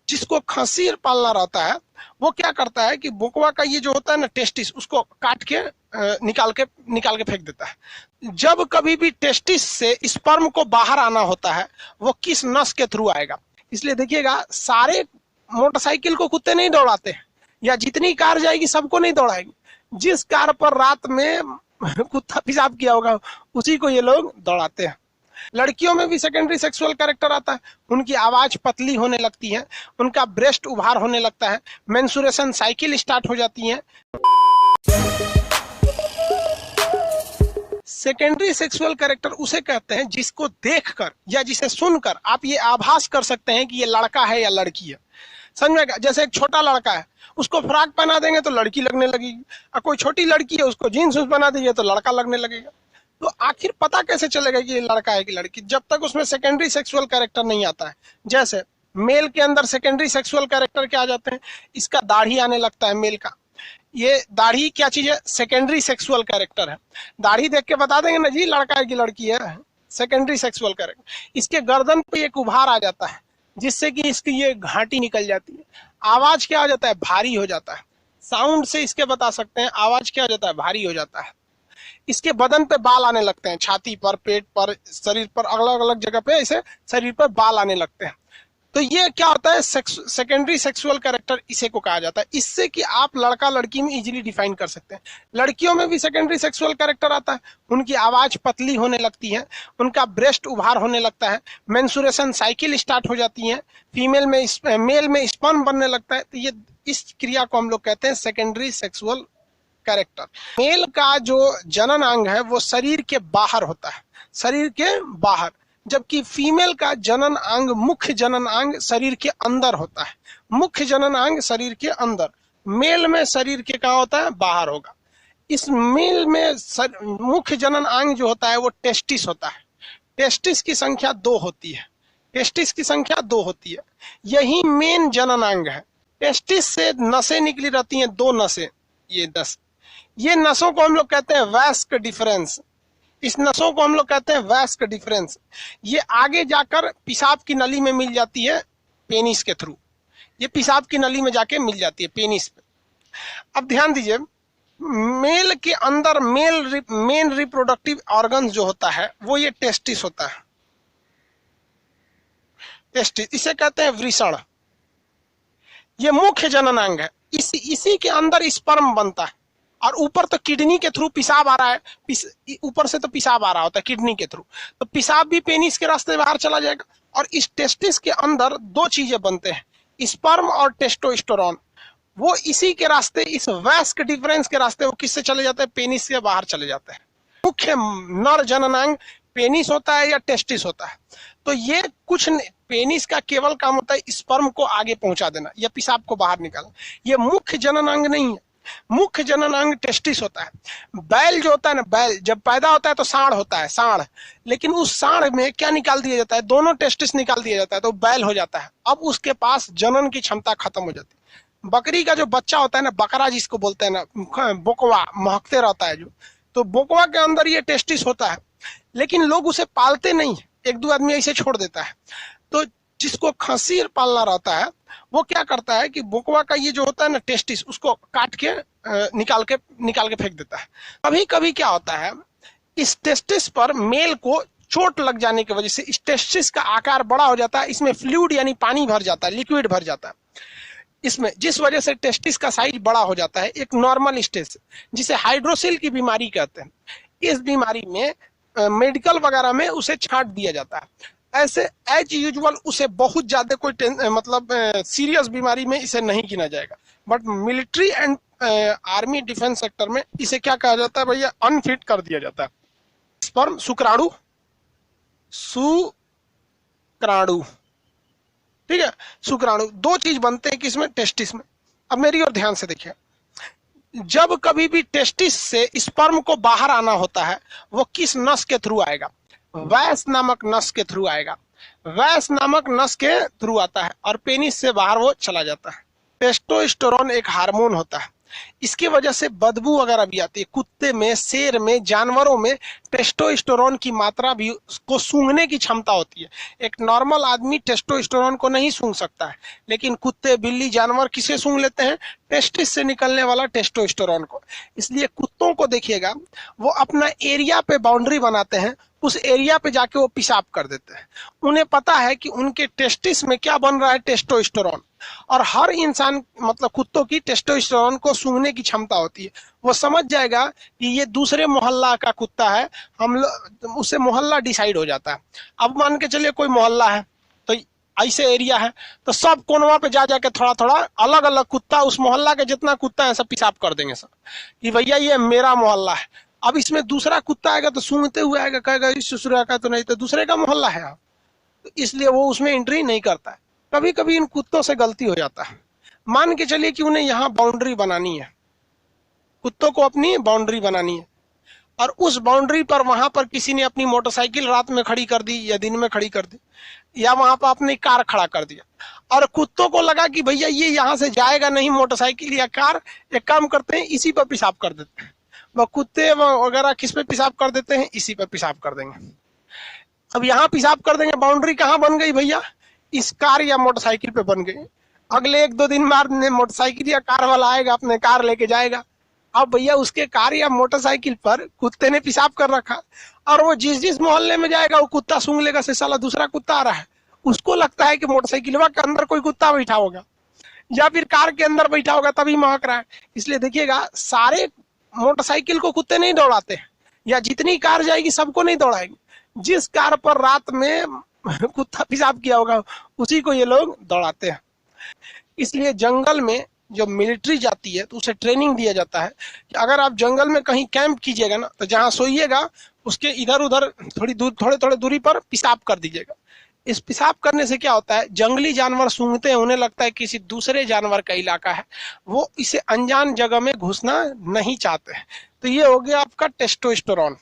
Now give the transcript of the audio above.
जिसको खंसीर पालना रहता है वो क्या करता है कि बोकवा का ये जो होता है ना टेस्टिस, उसको काट के निकाल के फेंक देता है। जब कभी भी टेस्टिस से स्पर्म को बाहर आना होता है वो किस नस के थ्रू आएगा। इसलिए देखिएगा, सारे मोटरसाइकिल को कुत्ते नहीं दौड़ाते हैं, या जितनी कार जाएगी सबको नहीं दौड़ाएगी। जिस कार पर रात में कुत्ता पेशाब किया होगा उसी को ये लोग दौड़ाते हैं। लड़कियों में भी सेकेंडरी सेक्सुअल कैरेक्टर आता है। उनकी आवाज पतली होने लगती है, उनका ब्रेस्ट उभार होने लगता है, मेंस्ट्रुएशन साइकिल स्टार्ट हो जाती है। सेकेंडरी सेक्सुअल कैरेक्टर उसे कहते हैं जिसको देखकर या जिसे सुनकर आप ये आभास कर सकते हैं कि ये लड़का है या लड़की है। समझ में? जैसे एक छोटा लड़का है, उसको फ्रॉक पहना देंगे तो लड़की लगने लगेगी, और कोई छोटी लड़की है उसको जीन्स बना देंगे तो लड़का लगने लगेगा। तो आखिर पता कैसे चलेगा कि ये लड़का है कि लड़की, जब तक उसमें सेकेंडरी सेक्सुअल कैरेक्टर नहीं आता है। जैसे मेल के अंदर सेकेंडरी सेक्सुअल कैरेक्टर क्या आ जाते हैं, इसका दाढ़ी आने लगता है मेल का। ये दाढ़ी क्या चीज है? सेकेंडरी सेक्सुअल कैरेक्टर है। दाढ़ी देख के बता देंगे ना जी लड़का है कि लड़की है, सेकेंडरी सेक्सुअल कैरेक्टर। इसके गर्दन पे एक उभार आ जाता है जिससे कि इसकी ये घाटी निकल जाती है। आवाज क्या हो जाता है? भारी हो जाता है। साउंड से इसके बता सकते हैं आवाज क्या हो जाता है? भारी हो जाता है। इसके बदन पे बाल आने लगते हैं, छाती पर, पेट पर, शरीर पर, अलग अलग जगह पे ऐसे शरीर पर बाल आने लगते हैं। तो ये क्या होता है? सेकेंडरी सेक्सुअल कैरेक्टर इसे को कहा जाता है। इससे कि आप लड़का लड़की में इजीली डिफाइन कर सकते हैं। लड़कियों में भी सेकेंडरी सेक्सुअल कैरेक्टर आता है। उनकी आवाज पतली होने लगती है, उनका ब्रेस्ट उभार होने लगता है, मेंस्ट्रुएशन साइकिल स्टार्ट हो जाती है, मेल में स्पर्म बनने लगता है। तो ये इस क्रिया को हम लोग कहते हैं सेकेंडरी सेक्सुअल कैरेक्टर। मेल का जो जनन अंग है वो शरीर के बाहर होता है, शरीर के बाहर, जबकि फीमेल का जनन अंग, मुख्य जनन अंग शरीर के अंदर होता है। मुख्य जनन अंग शरीर के अंदर, मेल में शरीर के कहाँ होता है? बाहर होगा। इस मेल में मुख्य जनन अंग जो होता है वो टेस्टिस होता है। टेस्टिस की संख्या 2 होती है। टेस्टिस की संख्या 2 होती है। यही मेन जनन अंग है। टेस्टिस से नसें निकली रहती हैं, 2 नसें। ये नसों को हम लोग कहते हैं वैस्क डिफरेंस। इस नसों को हम लोग कहते हैं वैस्क डिफरेंस। ये आगे जाकर पेशाब की नली में मिल जाती है पेनिस के थ्रू। ये पेशाब की नली में जाके मिल जाती है पेनिस पे। अब ध्यान दीजिए, मेल के अंदर मेन रिप्रोडक्टिव ऑर्गन जो होता है वो ये टेस्टिस होता है। टेस्टिस, इसे कहते हैं वृषण। ये मुख्य जनन अंग है। इसी के अंदर स्पर्म बनता है, और ऊपर तो किडनी के थ्रू पेशाब आ रहा है। ऊपर से तो पेशाब आ रहा होता है किडनी के थ्रू, तो पेशाब भी पेनिस के रास्ते बाहर चला जाएगा। और इस टेस्टिस के अंदर 2 चीजें बनते हैं, स्पर्म और टेस्टोस्टेरोन। वो इसी के रास्ते, इस वैस्क डिफरेंस के रास्ते वो किससे चले जाते हैं? पेनिस से बाहर चले जाते हैं। मुख्य नर जननांग पेनिस होता है या टेस्टिस होता है। तो ये कुछ पेनिस का केवल काम होता है स्पर्म को आगे पहुंचा देना या पेशाब को बाहर निकालना। ये मुख्य जननांग नहीं है। मुख्य जननांग टेस्टिस होता है। बैल जो होता है ना, बैल जब पैदा होता है तो सांड होता है, सांड। लेकिन उस सांड में क्या निकाल दिया जाता है? दोनों टेस्टिस निकाल दिया जाता है, तो बैल हो जाता है। अब उसके पास जनन की क्षमता खत्म हो जाती है। बकरी का जो बच्चा होता है ना, बकरा जिसको बोलते हैं ना, बोकवा, महकते रहता है जो, तो बोकवा के अंदर ये टेस्टिस होता है। लेकिन लोग उसे पालते नहीं, 1-2 आदमी ऐसे छोड़ देता है। तो जिसको खंसीर पालना रहता है वो क्या करता है कि बोकवा का ये जो होता है ना टेस्टिस, उसको काट के निकाल के फेंक देता है। कभी कभी क्या होता है, इस टेस्टिस पर मेल को चोट लग जाने की वजह से इस टेस्टिस का आकार बड़ा हो जाता है, इसमें फ्लूइड यानी पानी भर जाता है, लिक्विड भर जाता है इसमें, जिस वजह से टेस्टिस का साइज बड़ा हो जाता है एक नॉर्मल स्टेज, जिसे हाइड्रोसिल की बीमारी कहते हैं। इस बीमारी में मेडिकल वगैरह में उसे छांट दिया जाता है। ऐसे एज यूजुअल उसे बहुत ज्यादा कोई सीरियस बीमारी में इसे नहीं गिना जाएगा, but military and army defence sector में इसे क्या कहा जाता है भैया? अनफिट कर दिया जाता है। स्पर्म, शुक्राणु, ठीक है, शुक्राणु 2 चीज बनते हैं किसमें? टेस्टिस में। अब मेरी ओर ध्यान से देखिए, जब कभी भी टेस्टिस से स्पर्म को बाहर आना होता है वो किस नस के थ्रू आएगा? वैस नामक नस के थ्रू आएगा। वैस नामक नस के थ्रू आता है और पेनिस से बाहर वो चला जाता है। टेस्टोस्टेरोन एक हार्मोन होता है। इसकी वजह से बदबू वगैरह भी आती है। कुत्ते में, शेर में, जानवरों में टेस्टोस्टेरोन की मात्रा भी को सूंघने की क्षमता होती है। एक नॉर्मल आदमी टेस्टोस्टेरोन को नहीं सूंघ सकता है, लेकिन कुत्ते, बिल्ली, जानवर किसे सूंघ लेते हैं? टेस्टिस से निकलने वाला टेस्टोस्टेरोन को। इसलिए कुत्तों को देखिएगा, वो अपना एरिया पे बाउंड्री बनाते हैं, उस एरिया पे जाके वो पेशाब कर देते हैं। उन्हें पता है कि उनके टेस्टिस में क्या बन रहा है? टेस्टोस्टेरोन। और हर इंसान मतलब कुत्तों की टेस्टोस्टेरोन को सूंघने की क्षमता होती है। वो समझ जाएगा कि ये दूसरे मोहल्ला का कुत्ता है, हम लोग उससे मोहल्ला डिसाइड हो जाता है। अब मान के चलिए कोई मोहल्ला है, तो ऐसे एरिया है, तो सब कोनवा पे जा जाके थोड़ा थोड़ा अलग अलग कुत्ता, उस मोहल्ला के जितना कुत्ता है सब पेशाब कर देंगे सब, कि भैया ये मेरा मोहल्ला है। अब इसमें दूसरा कुत्ता आएगा तो सूंघते हुए आएगा, कहेगा इस ससुरा का तो नहीं, तो दूसरे का मोहल्ला है, तो इसलिए वो उसमें एंट्री नहीं करता है। कभी कभी इन कुत्तों से गलती हो जाता है। मान के चलिए कि उन्हें यहाँ बाउंड्री बनानी है, कुत्तों को अपनी बाउंड्री बनानी है, और उस बाउंड्री पर वहां पर किसी ने अपनी मोटरसाइकिल रात में खड़ी कर दी या दिन में खड़ी कर दी, या वहां पर अपनी कार खड़ा कर दिया, और कुत्तों को लगा कि भैया ये यहाँ से जाएगा नहीं मोटरसाइकिल या कार, एक काम करते हैं इसी पर पेशाब कर देते हैं। वह कुत्ते वगैरह किस पे पेशाब कर देते हैं? इसी पर पेशाब कर देंगे। अब यहाँ पेशाब कर देंगे, बाउंड्री कहाँ बन गई भैया? इस कार या मोटरसाइकिल पे बन गई। अगले 1-2 दिन बाद मोटरसाइकिल या कार वाला आएगा, अपने कार लेके जाएगा। अब भैया उसके कार या मोटरसाइकिल पर कुत्ते ने पेशाब कर रखा, और वो जिस जिस मोहल्ले में जाएगा वो कुत्ता सूंघ लेगा से साला दूसरा कुत्ता आ रहा है। उसको लगता है कि मोटरसाइकिलवा के अंदर कोई कुत्ता बैठा होगा, या फिर कार के अंदर बैठा होगा तभी महक रहा है। इसलिए देखिएगा, सारे मोटरसाइकिल को कुत्ते नहीं दौड़ाते हैं, या जितनी कार जाएगी सबको नहीं दौड़ाएंगे। जिस कार पर रात में कुत्ता पेशाब किया होगा उसी को ये लोग दौड़ाते हैं। इसलिए जंगल में जब मिलिट्री जाती है तो उसे ट्रेनिंग दिया जाता है कि अगर आप जंगल में कहीं कैंप कीजिएगा ना, तो जहां सोइएगा उसके इधर उधर थोड़े थोड़े दूरी पर पेशाब कर दीजिएगा। इस पेशाब करने से क्या होता है? जंगली जानवर सूंघते हैं, उन्हें लगता है किसी दूसरे जानवर का इलाका है, वो इसे अनजान जगह में घुसना नहीं चाहते हैं। तो ये हो गया आपका टेस्टोस्टेरोन।